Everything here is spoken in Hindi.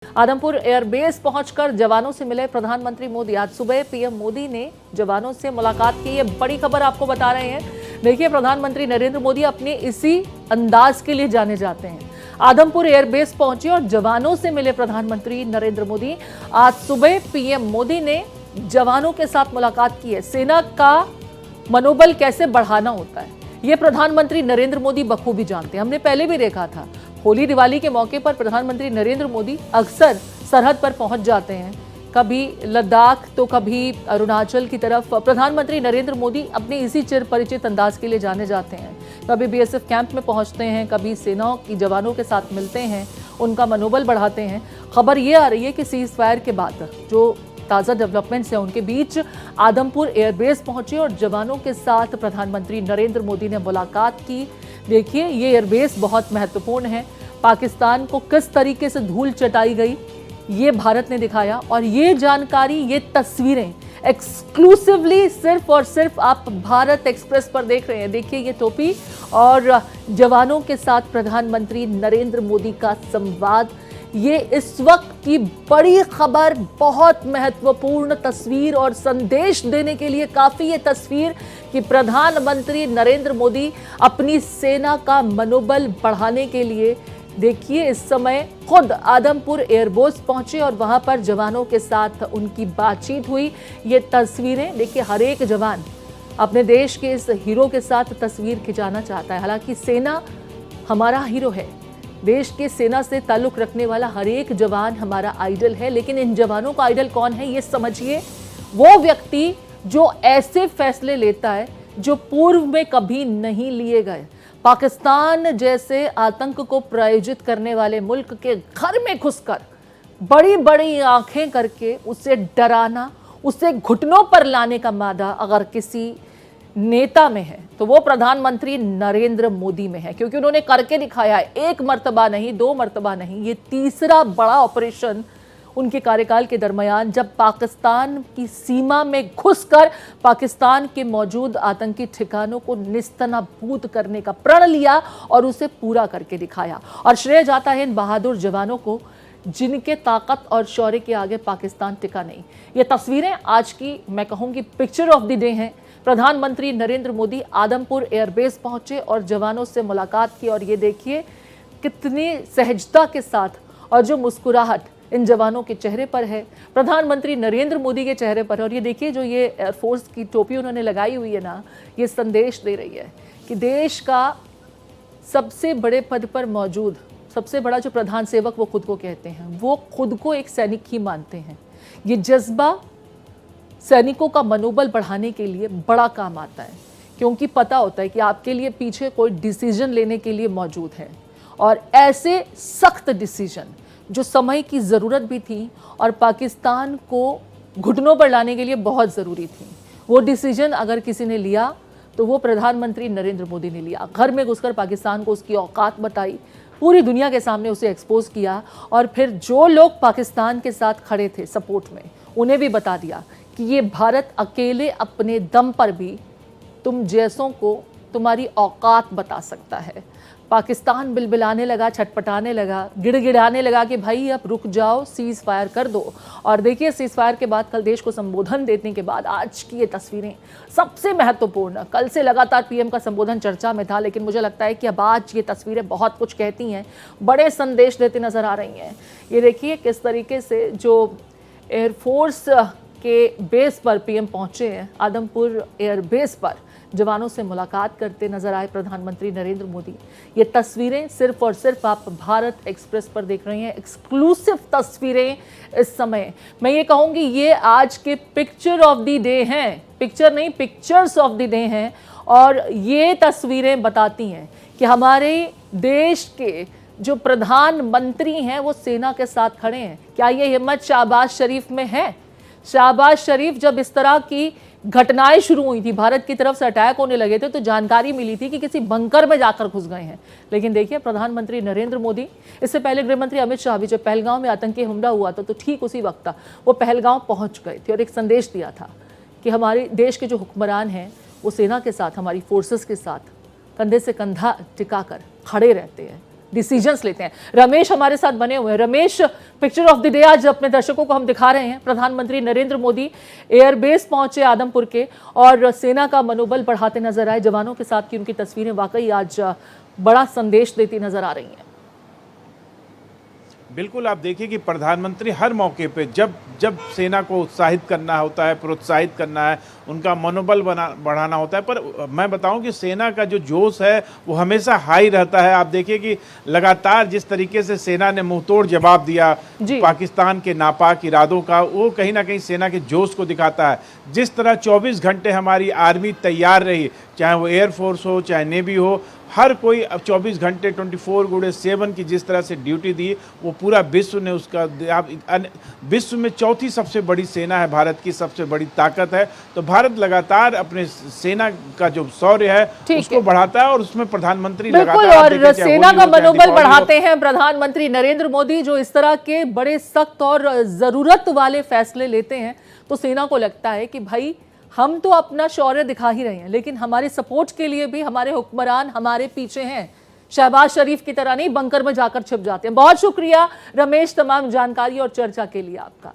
आदमपुर एयरबेस पहुंचकर जवानों से मिले प्रधानमंत्री मोदी। आज सुबह पीएम मोदी ने जवानों से मुलाकात की। ये बड़ी खबर आपको बता रहे हैं। देखिए, प्रधानमंत्री नरेंद्र मोदी अपने इसी अंदाज के लिए जाने जाते हैं। आदमपुर एयरबेस पहुंचे और जवानों से मिले प्रधानमंत्री नरेंद्र मोदी। आज सुबह पीएम मोदी ने जवानों के साथ मुलाकात की है। सेना का मनोबल कैसे बढ़ाना होता है, ये प्रधानमंत्री नरेंद्र मोदी बखूबी जानते हैं। हमने पहले भी देखा था, होली दिवाली के मौके पर प्रधानमंत्री नरेंद्र मोदी अक्सर सरहद पर पहुंच जाते हैं, कभी लद्दाख तो कभी अरुणाचल की तरफ। प्रधानमंत्री नरेंद्र मोदी अपने इसी चिर परिचित अंदाज के लिए जाने जाते हैं। कभी बीएसएफ कैंप में पहुंचते हैं, कभी सेनाओं की जवानों के साथ मिलते हैं, उनका मनोबल बढ़ाते हैं। खबर ये आ रही है कि सीज फायर के बाद जो ताज़ा डेवलपमेंट्स हैं उनके बीच आदमपुर एयरबेस पहुंचे और जवानों के साथ प्रधानमंत्री नरेंद्र मोदी ने मुलाकात की। देखिए, ये एयरबेस बहुत महत्वपूर्ण है। पाकिस्तान को किस तरीके से धूल चटाई गई, ये भारत ने दिखाया। और ये जानकारी, ये तस्वीरें एक्सक्लूसिवली सिर्फ और सिर्फ आप भारत एक्सप्रेस पर देख रहे हैं। देखिए, ये टोपी और जवानों के साथ प्रधानमंत्री नरेंद्र मोदी का संवाद। ये इस वक्त की बड़ी खबर, बहुत महत्वपूर्ण तस्वीर और संदेश देने के लिए काफी ये तस्वीर कि प्रधानमंत्री नरेंद्र मोदी अपनी सेना का मनोबल बढ़ाने के लिए, देखिए, इस समय खुद आदमपुर एयरबेस पहुंचे और वहां पर जवानों के साथ उनकी बातचीत हुई। ये तस्वीरें देखिए, हर एक जवान अपने देश के इस हीरो के साथ तस्वीर खिंचाना चाहता है। हालांकि सेना हमारा हीरो है, देश के सेना से ताल्लुक रखने वाला हर एक जवान हमारा आइडल है। लेकिन इन जवानों का आइडल कौन है, ये समझिए। वो व्यक्ति जो ऐसे फैसले लेता है जो पूर्व में कभी नहीं लिए गए। पाकिस्तान जैसे आतंक को प्रायोजित करने वाले मुल्क के घर में घुसकर बड़ी बड़ी आंखें करके उसे डराना, उसे घुटनों पर लाने का मादा अगर किसी नेता में है तो वो प्रधानमंत्री नरेंद्र मोदी में है, क्योंकि उन्होंने करके दिखाया है। एक मर्तबा नहीं, दो मर्तबा नहीं, ये तीसरा बड़ा ऑपरेशन उनके कार्यकाल के दरमियान, जब पाकिस्तान की सीमा में घुसकर पाकिस्तान के मौजूद आतंकी ठिकानों को निस्तनाबूद करने का प्रण लिया और उसे पूरा करके दिखाया। और श्रेय जाता है इन बहादुर जवानों को, जिनके ताकत और शौर्य के आगे पाकिस्तान टिका नहीं। ये तस्वीरें आज की, मैं कहूँगी, पिक्चर ऑफ द डे हैं। प्रधानमंत्री नरेंद्र मोदी आदमपुर एयरबेस पहुंचे और जवानों से मुलाकात की। और ये देखिए कितनी सहजता के साथ और जो मुस्कुराहट इन जवानों के चेहरे पर है, प्रधानमंत्री नरेंद्र मोदी के चेहरे पर है। और ये देखिए, जो ये एयरफोर्स की टोपी उन्होंने लगाई हुई है ना, ये संदेश दे रही है कि देश का सबसे बड़े पद पर मौजूद सबसे बड़ा जो प्रधान सेवक वो खुद को कहते हैं, वो खुद को एक सैनिक ही मानते हैं। ये जज्बा सैनिकों का मनोबल बढ़ाने के लिए बड़ा काम आता है, क्योंकि पता होता है कि आपके लिए पीछे कोई डिसीजन लेने के लिए मौजूद है। और ऐसे सख्त डिसीजन जो समय की ज़रूरत भी थी और पाकिस्तान को घुटनों पर लाने के लिए बहुत ज़रूरी थी, वो डिसीजन अगर किसी ने लिया तो वो प्रधानमंत्री नरेंद्र मोदी ने लिया। घर में घुसकर पाकिस्तान को उसकी औकात बताई, पूरी दुनिया के सामने उसे एक्सपोज किया। और फिर जो लोग पाकिस्तान के साथ खड़े थे सपोर्ट में, उन्हें भी बता दिया कि ये भारत अकेले अपने दम पर भी तुम जैसों को तुम्हारी औकात बता सकता है। पाकिस्तान बिलबिलाने लगा, छटपटाने लगा, गिड़गिड़ाने लगा कि भाई अब रुक जाओ, सीज फायर कर दो। और देखिए, सीज फायर के बाद कल देश को संबोधन देने के बाद आज की ये तस्वीरें सबसे महत्वपूर्ण। कल से लगातार पीएम का संबोधन चर्चा में था, लेकिन मुझे लगता है कि अब आज ये तस्वीरें बहुत कुछ कहती हैं, बड़े संदेश देती नजर आ रही हैं। ये देखिए किस तरीके से जो एयरफोर्स के बेस पर पीएम पहुंचे हैं, आदमपुर एयरबेस पर जवानों से मुलाकात करते नजर आए प्रधानमंत्री नरेंद्र मोदी। ये तस्वीरें सिर्फ और सिर्फ आप भारत एक्सप्रेस पर देख रहे हैं। एक्सक्लूसिव तस्वीरें इस समय, मैं ये कहूँगी, ये आज के पिक्चर ऑफ द डे हैं। पिक्चर नहीं, पिक्चर्स ऑफ द डे हैं। और ये तस्वीरें बताती हैं कि हमारे देश के जो प्रधानमंत्री हैं वो सेना के साथ खड़े हैं। क्या ये हिम्मत शहबाज शरीफ में है? शहबाज शरीफ जब इस तरह की घटनाएं शुरू हुई थी, भारत की तरफ से अटैक होने लगे थे, तो जानकारी मिली थी कि किसी बंकर में जाकर घुस गए हैं। लेकिन देखिए, प्रधानमंत्री नरेंद्र मोदी, इससे पहले गृहमंत्री अमित शाह भी जब पहलगांव में आतंकी हमला हुआ था तो ठीक उसी वक्त वो पहलगांव पहुंच गए थे और एक संदेश दिया था कि हमारे देश के जो हुक्मरान हैं वो सेना के साथ, हमारी फोर्सेस के साथ कंधे से कंधा टिकाकर खड़े रहते हैं। डिसीजंस लेते हैं। रमेश हमारे साथ बने हुए हैं। Ramesh, picture of the day आज अपने दर्शकों को हम दिखा रहे हैं। प्रधानमंत्री नरेंद्र मोदी एयरबेस पहुंचे आदमपुर के और सेना का मनोबल बढ़ाते नजर आए। जवानों के साथ की उनकी तस्वीरें वाकई आज बड़ा संदेश देती नजर आ रही हैं। बिल्कुल, आप देखिए कि प्रधानमंत्री हर मौके पे जब सेना को उत्साहित करना होता है, प्रोत्साहित करना है, उनका मनोबल बढ़ाना होता है। पर मैं बताऊं कि सेना का जो जोश है वो हमेशा हाई रहता है। आप देखिए कि लगातार जिस तरीके से सेना ने मुंहतोड़ जवाब दिया पाकिस्तान के नापाक इरादों का, वो कहीं ना कहीं सेना के जोश को दिखाता है। जिस तरह 24 घंटे हमारी आर्मी तैयार रही, चाहे वो एयरफोर्स हो चाहे नेवी हो, हर कोई अब 24 घंटे 24/7 की जिस तरह से ड्यूटी दी, वो पूरा विश्व ने उसका, विश्व में चौथी सबसे बड़ी सेना है, भारत की सबसे बड़ी ताकत है। तो भारत लगातार अपने सेना का जो शौर्य है उसको बढ़ाता है और उसमें प्रधानमंत्री बिल्कुल, और सेना का मनोबल बढ़ाते हैं प्रधानमंत्री नरेंद्र मोदी, जो इस तरह के बड़े सख्त और जरूरत वाले फैसले लेते हैं। तो सेना को लगता है कि भाई हम तो अपना शौर्य दिखा ही रहे हैं, लेकिन हमारे सपोर्ट के लिए भी हमारे हुक्मरान हमारे पीछे हैं। शहबाज शरीफ की तरह नहीं बंकर में जाकर छिप जाते हैं। बहुत शुक्रिया रमेश तमाम जानकारी और चर्चा के लिए आपका।